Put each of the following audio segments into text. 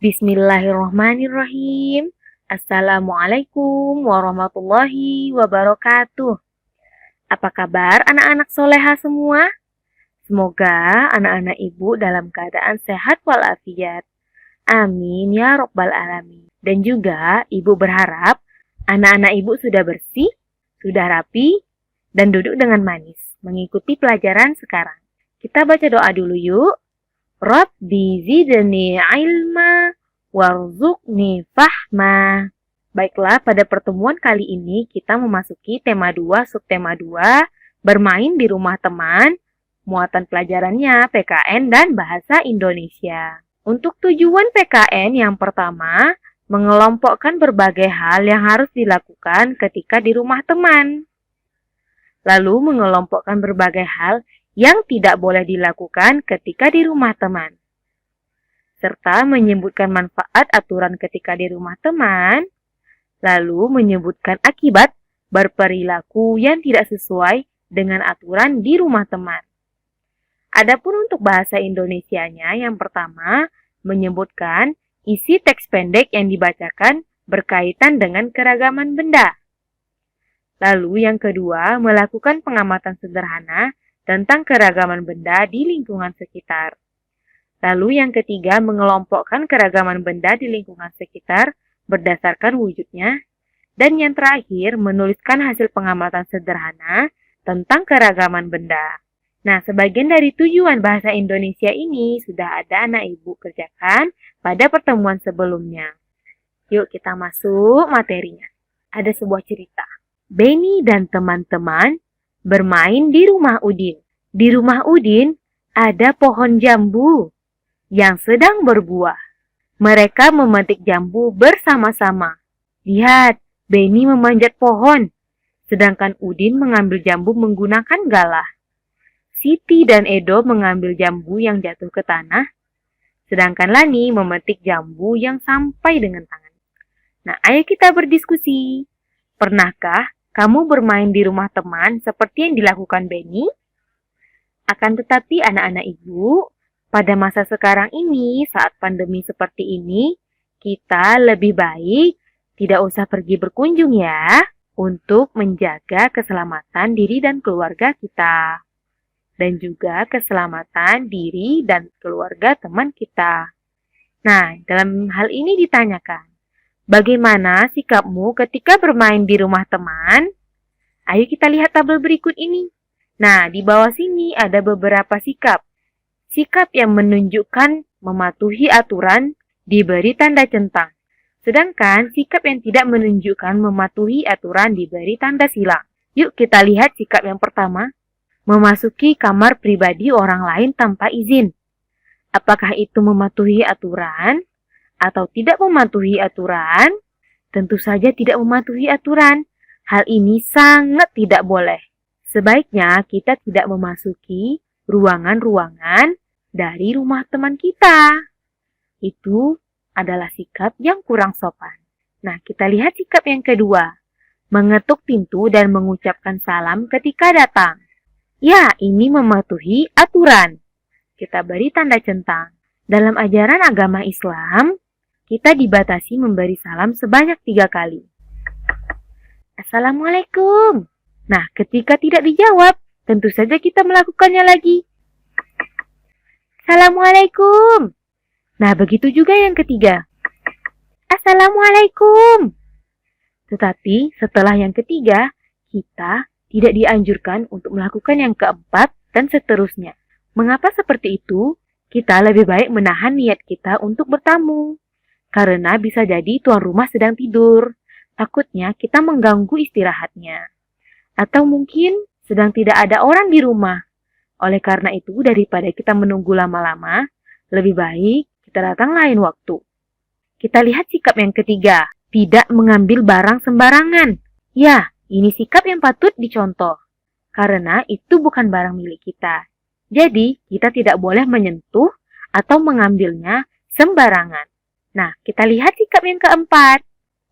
Bismillahirrahmanirrahim. Assalamualaikum warahmatullahi wabarakatuh. Apa kabar anak-anak soleha semua? Semoga anak-anak ibu dalam keadaan sehat walafiat. Amin ya robbal alamin. Dan juga ibu berharap anak-anak ibu sudah bersih, sudah rapi, dan duduk dengan manis mengikuti pelajaran sekarang. Kita baca doa dulu yuk. Rabbi zidni ilma warzuqni fahma. Baiklah, pada pertemuan kali ini kita memasuki tema 2, subtema 2, bermain di rumah teman, muatan pelajarannya PKN dan bahasa Indonesia. Untuk tujuan PKN yang pertama, mengelompokkan berbagai hal yang harus dilakukan ketika di rumah teman. Lalu mengelompokkan berbagai hal yang tidak boleh dilakukan ketika di rumah teman, serta menyebutkan manfaat aturan ketika di rumah teman, lalu menyebutkan akibat berperilaku yang tidak sesuai dengan aturan di rumah teman. Adapun untuk bahasa Indonesianya, yang pertama menyebutkan isi teks pendek yang dibacakan berkaitan dengan keragaman benda. Lalu yang kedua, melakukan pengamatan sederhana tentang keragaman benda di lingkungan sekitar. Lalu yang ketiga, mengelompokkan keragaman benda di lingkungan sekitar berdasarkan wujudnya. Dan yang terakhir, menuliskan hasil pengamatan sederhana tentang keragaman benda. Nah, sebagian dari tujuan bahasa Indonesia ini sudah ada anak ibu kerjakan pada pertemuan sebelumnya. Yuk kita masuk materinya. Ada sebuah cerita. Benny dan teman-teman bermain di rumah Udin. Di rumah Udin ada pohon jambu yang sedang berbuah. Mereka memetik jambu bersama-sama. Lihat, Benny memanjat pohon, sedangkan Udin mengambil jambu menggunakan galah. Siti dan Edo mengambil jambu yang jatuh ke tanah, sedangkan Lani memetik jambu yang sampai dengan tangan. Nah, ayo kita berdiskusi. Pernahkah kamu bermain di rumah teman seperti yang dilakukan Benny? Akan tetapi anak-anak ibu, pada masa sekarang ini, saat pandemi seperti ini, kita lebih baik tidak usah pergi berkunjung ya, untuk menjaga keselamatan diri dan keluarga kita. Dan juga keselamatan diri dan keluarga teman kita. Nah, dalam hal ini ditanyakan, bagaimana sikapmu ketika bermain di rumah teman? Ayo kita lihat tabel berikut ini. Nah, di bawah sini ada beberapa sikap. Sikap yang menunjukkan mematuhi aturan diberi tanda centang. Sedangkan sikap yang tidak menunjukkan mematuhi aturan diberi tanda silang. Yuk kita lihat sikap yang pertama. Memasuki kamar pribadi orang lain tanpa izin. Apakah itu mematuhi aturan atau tidak mematuhi aturan? Tentu saja tidak mematuhi aturan. Hal ini sangat tidak boleh. Sebaiknya kita tidak memasuki ruangan-ruangan dari rumah teman kita. Itu adalah sikap yang kurang sopan. Nah, kita lihat sikap yang kedua. Mengetuk pintu dan mengucapkan salam ketika datang. Ya, ini mematuhi aturan. Kita beri tanda centang. Dalam ajaran agama Islam, kita dibatasi memberi salam sebanyak 3 kali. Assalamualaikum. Nah, ketika tidak dijawab, tentu saja kita melakukannya lagi. Assalamualaikum. Nah, begitu juga yang ketiga. Assalamualaikum. Tetapi setelah yang ketiga, kita tidak dianjurkan untuk melakukan yang keempat dan seterusnya. Mengapa seperti itu? Kita lebih baik menahan niat kita untuk bertamu. Karena bisa jadi tuan rumah sedang tidur. Takutnya kita mengganggu istirahatnya. Atau mungkin sedang tidak ada orang di rumah. Oleh karena itu, daripada kita menunggu lama-lama, lebih baik kita datang lain waktu. Kita lihat sikap yang ketiga. Tidak mengambil barang sembarangan. Ya, ini sikap yang patut dicontoh. Karena itu bukan barang milik kita. Jadi, kita tidak boleh menyentuh atau mengambilnya sembarangan. Nah, kita lihat sikap yang keempat.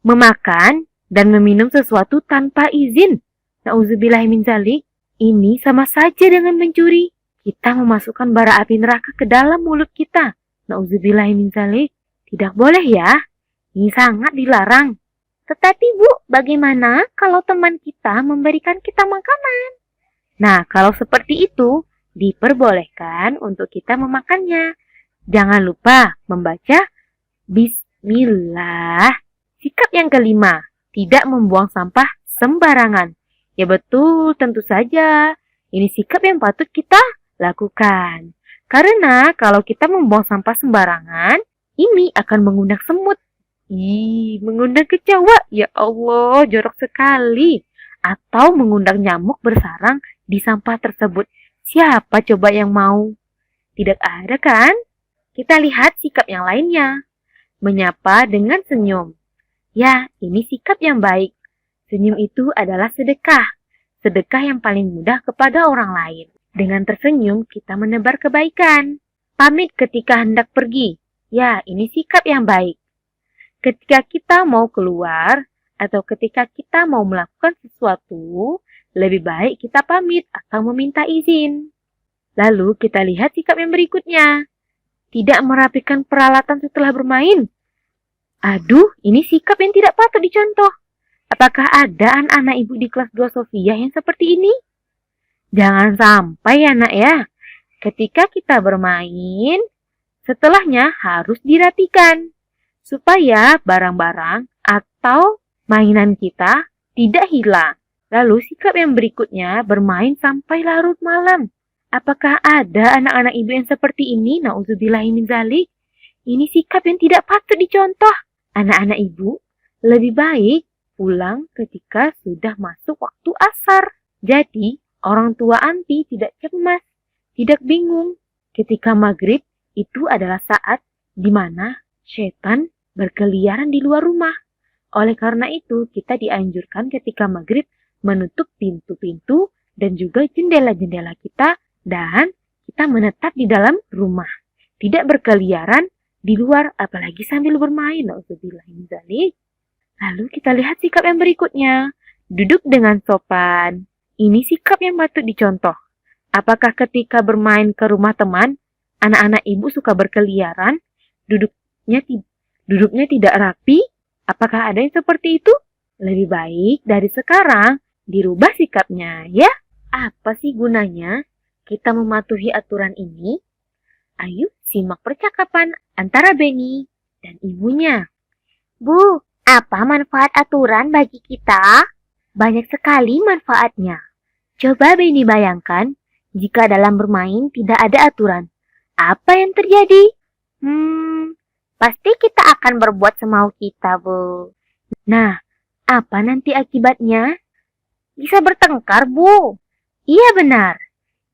Memakan dan meminum sesuatu tanpa izin. Nauzubillahi min dzalik. Ini sama saja dengan mencuri. Kita memasukkan bara api neraka ke dalam mulut kita. Nauzubillahi min dzalik. Tidak boleh ya, ini sangat dilarang. Tetapi Bu, bagaimana kalau teman kita memberikan kita makanan? Nah, kalau seperti itu, diperbolehkan untuk kita memakannya. Jangan lupa membaca Bismillah. Sikap yang kelima, tidak membuang sampah sembarangan. Ya betul, tentu saja. Ini sikap yang patut kita lakukan. Karena kalau kita membuang sampah sembarangan, ini akan mengundang semut. Mengundang kecoa. Ya Allah, jorok sekali. Atau mengundang nyamuk bersarang di sampah tersebut. Siapa coba yang mau? Tidak ada kan? Kita lihat sikap yang lainnya. Menyapa dengan senyum. Ya, ini sikap yang baik. Senyum itu adalah sedekah. Sedekah yang paling mudah kepada orang lain. Dengan tersenyum, kita menebar kebaikan. Pamit ketika hendak pergi. Ya, ini sikap yang baik. Ketika kita mau keluar, atau ketika kita mau melakukan sesuatu, lebih baik kita pamit atau meminta izin. Lalu kita lihat sikap yang berikutnya. Tidak merapikan peralatan setelah bermain. Aduh, ini sikap yang tidak patut dicontoh. Apakah ada anak-anak ibu di kelas 2 Sofia yang seperti ini? Jangan sampai ya nak ya. Ketika kita bermain, setelahnya harus dirapikan. Supaya barang-barang atau mainan kita tidak hilang. Lalu sikap yang berikutnya bermain sampai larut malam. Apakah ada anak-anak ibu yang seperti ini? Na'udzubillahi min dzalik. Ini sikap yang tidak patut dicontoh. Anak-anak ibu lebih baik pulang ketika sudah masuk waktu asar. Jadi orang tua anti tidak cemas, tidak bingung. Ketika maghrib itu adalah saat di mana setan berkeliaran di luar rumah. Oleh karena itu, kita dianjurkan ketika maghrib menutup pintu-pintu dan juga jendela-jendela kita dan kita menetap di dalam rumah. Tidak berkeliaran di luar, apalagi sambil bermain. Lalu kita lihat sikap yang berikutnya. Duduk dengan sopan. Ini sikap yang patut dicontoh. Apakah ketika bermain ke rumah teman, anak-anak ibu suka berkeliaran, duduknya tidak rapi? Apakah ada yang seperti itu? Lebih baik dari sekarang dirubah sikapnya, ya. Apa sih gunanya kita mematuhi aturan ini? Ayo simak percakapan antara Benny dan ibunya. Bu, apa manfaat aturan bagi kita? Banyak sekali manfaatnya. Coba Benny bayangkan jika dalam bermain tidak ada aturan. Apa yang terjadi? Pasti kita akan berbuat semau kita, Bu. Nah, apa nanti akibatnya? Bisa bertengkar, Bu. Iya benar.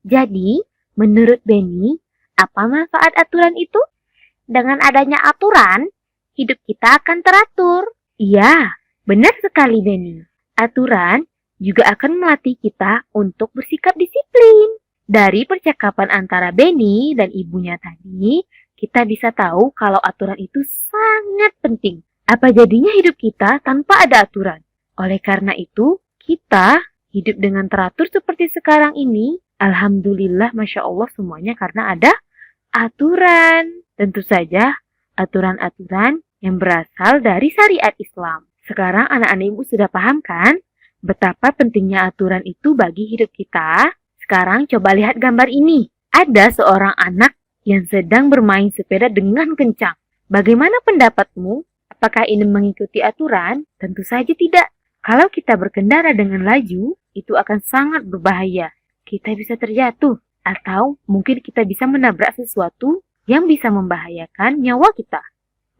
Jadi, menurut Benny, apa manfaat aturan itu? Dengan adanya aturan, hidup kita akan teratur. Iya, benar sekali Benny. Aturan juga akan melatih kita untuk bersikap disiplin. Dari percakapan antara Benny dan ibunya tadi, kita bisa tahu kalau aturan itu sangat penting. Apa jadinya hidup kita tanpa ada aturan? Oleh karena itu, kita hidup dengan teratur seperti sekarang ini. Alhamdulillah, Masya Allah semuanya karena ada aturan. Tentu saja aturan-aturan yang berasal dari syariat Islam. Sekarang anak-anak ibu sudah paham kan? Betapa pentingnya aturan itu bagi hidup kita. Sekarang coba lihat gambar ini. Ada seorang anak yang sedang bermain sepeda dengan kencang. Bagaimana pendapatmu? Apakah ini mengikuti aturan? Tentu saja tidak. Kalau kita berkendara dengan laju, itu akan sangat berbahaya. Kita bisa terjatuh, atau mungkin kita bisa menabrak sesuatu yang bisa membahayakan nyawa kita.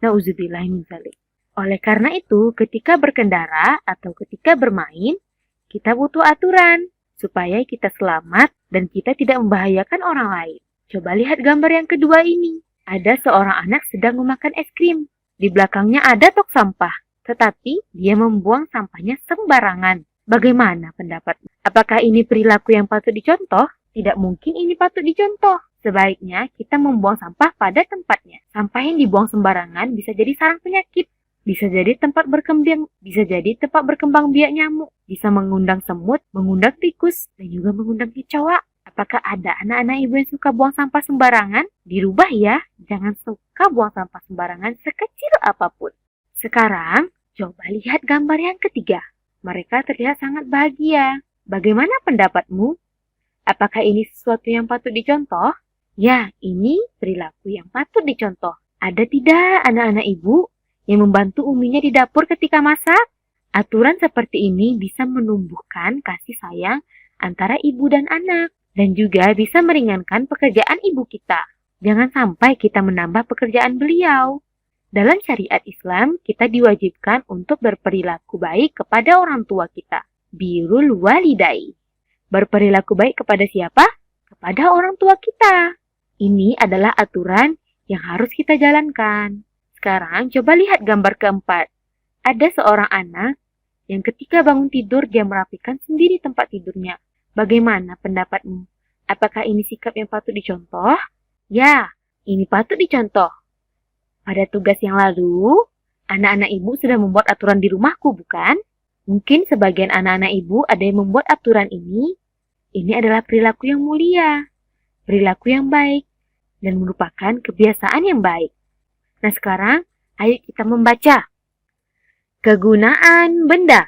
Na'udzubillah min dzalik. Oleh karena itu, ketika berkendara atau ketika bermain, kita butuh aturan supaya kita selamat dan kita tidak membahayakan orang lain. Coba lihat gambar yang kedua ini. Ada seorang anak sedang memakan es krim. Di belakangnya ada tong sampah, tetapi dia membuang sampahnya sembarangan. Bagaimana pendapatmu? Apakah ini perilaku yang patut dicontoh? Tidak mungkin ini patut dicontoh. Sebaiknya kita membuang sampah pada tempatnya. Sampah yang dibuang sembarangan bisa jadi sarang penyakit. Bisa jadi tempat berkembang biak nyamuk. Bisa mengundang semut, mengundang tikus, dan juga mengundang kecoa. Apakah ada anak-anak ibu yang suka buang sampah sembarangan? Dirubah ya, jangan suka buang sampah sembarangan sekecil apapun. Sekarang, coba lihat gambar yang ketiga. Mereka terlihat sangat bahagia. Bagaimana pendapatmu? Apakah ini sesuatu yang patut dicontoh? Ya, ini perilaku yang patut dicontoh. Ada tidak anak-anak ibu yang membantu uminya di dapur ketika masak? Aturan seperti ini bisa menumbuhkan kasih sayang antara ibu dan anak, dan juga bisa meringankan pekerjaan ibu kita. Jangan sampai kita menambah pekerjaan beliau. Dalam syariat Islam, kita diwajibkan untuk berperilaku baik kepada orang tua kita. Birrul walidai. Berperilaku baik kepada siapa? Kepada orang tua kita. Ini adalah aturan yang harus kita jalankan. Sekarang coba lihat gambar keempat. Ada seorang anak yang ketika bangun tidur dia merapikan sendiri tempat tidurnya. Bagaimana pendapatmu? Apakah ini sikap yang patut dicontoh? Ya, ini patut dicontoh. Pada tugas yang lalu, anak-anak ibu sudah membuat aturan di rumahku, bukan? Mungkin sebagian anak-anak ibu ada yang membuat aturan ini. Ini adalah perilaku yang mulia, perilaku yang baik, dan merupakan kebiasaan yang baik. Nah sekarang, ayo kita membaca. Kegunaan benda.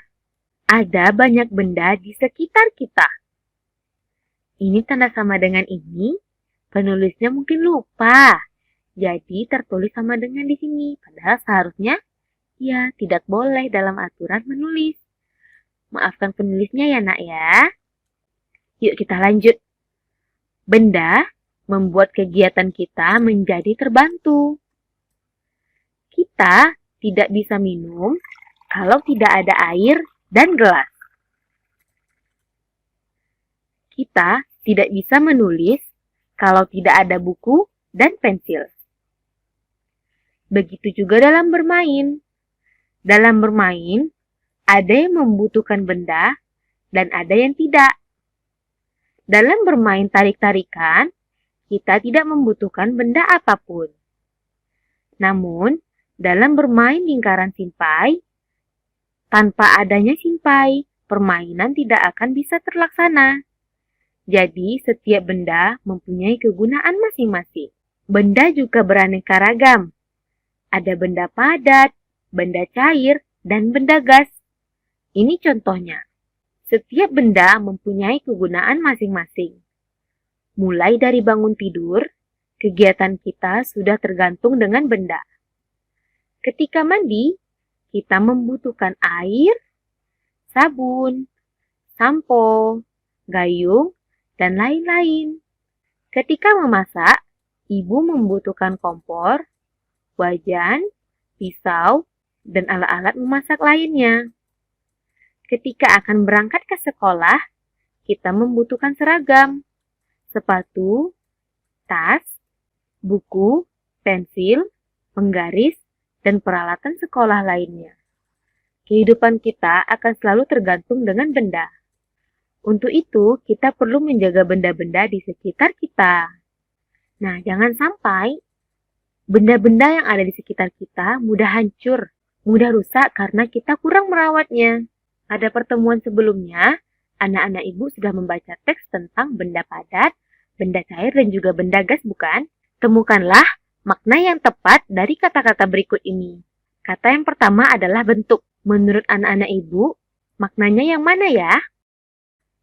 Ada banyak benda di sekitar kita. Ini tanda sama dengan ini, penulisnya mungkin lupa. Jadi tertulis sama dengan di sini, padahal seharusnya ya tidak boleh dalam aturan menulis. Maafkan penulisnya ya nak ya. Yuk kita lanjut. Benda membuat kegiatan kita menjadi terbantu. Kita tidak bisa minum kalau tidak ada air dan gelas. Kita tidak bisa menulis kalau tidak ada buku dan pensil. Begitu juga dalam bermain. Dalam bermain, ada yang membutuhkan benda dan ada yang tidak. Dalam bermain tarik-tarikan, kita tidak membutuhkan benda apapun. Namun, dalam bermain lingkaran simpai, tanpa adanya simpai, permainan tidak akan bisa terlaksana. Jadi, setiap benda mempunyai kegunaan masing-masing. Benda juga beraneka ragam. Ada benda padat, benda cair, dan benda gas. Ini contohnya. Setiap benda mempunyai kegunaan masing-masing. Mulai dari bangun tidur, kegiatan kita sudah tergantung dengan benda. Ketika mandi, kita membutuhkan air, sabun, sampo, gayung, dan lain-lain. Ketika memasak, ibu membutuhkan kompor, wajan, pisau, dan alat-alat memasak lainnya. Ketika akan berangkat ke sekolah, kita membutuhkan seragam, sepatu, tas, buku, pensil, penggaris, dan peralatan sekolah lainnya. Kehidupan kita akan selalu tergantung dengan benda. Untuk itu, kita perlu menjaga benda-benda di sekitar kita. Nah, jangan sampai benda-benda yang ada di sekitar kita mudah hancur, mudah rusak karena kita kurang merawatnya. Pada pertemuan sebelumnya, anak-anak ibu sudah membaca teks tentang benda padat, benda cair, dan juga benda gas, bukan? Temukanlah makna yang tepat dari kata-kata berikut ini. Kata yang pertama adalah bentuk. Menurut anak-anak ibu, maknanya yang mana ya?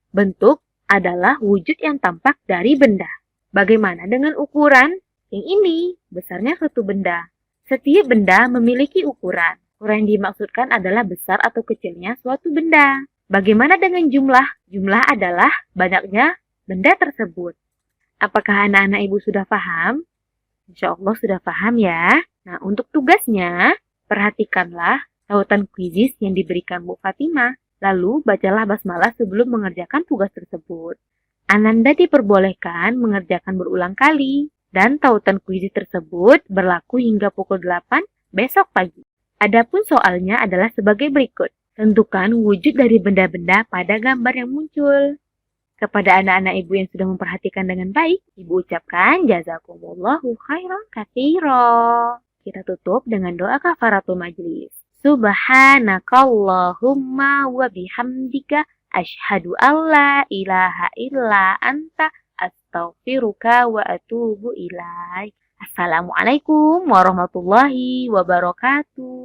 Bentuk adalah wujud yang tampak dari benda. Bagaimana dengan ukuran? Yang ini, besarnya suatu benda. Setiap benda memiliki ukuran. Ukuran yang dimaksudkan adalah besar atau kecilnya suatu benda. Bagaimana dengan jumlah? Jumlah adalah banyaknya benda tersebut. Apakah anak-anak ibu sudah paham? Insya Allah sudah paham ya. Nah, untuk tugasnya, perhatikanlah tautan kuisis yang diberikan Bu Fatimah. Lalu, bacalah basmalah sebelum mengerjakan tugas tersebut. Ananda diperbolehkan mengerjakan berulang kali. Dan tautan kuisis tersebut berlaku hingga pukul 8 besok pagi. Adapun soalnya adalah sebagai berikut. Tentukan wujud dari benda-benda pada gambar yang muncul. Kepada anak-anak ibu yang sudah memperhatikan dengan baik, ibu ucapkan jazakumullahu khairan katsira. Kita tutup dengan doa kafaratul majlis. Subhanakallahumma wa bihamdika asyhadu alla ilaha illa anta astaghfiruka wa atubu ilaik. Assalamualaikum warahmatullahi wabarakatuh.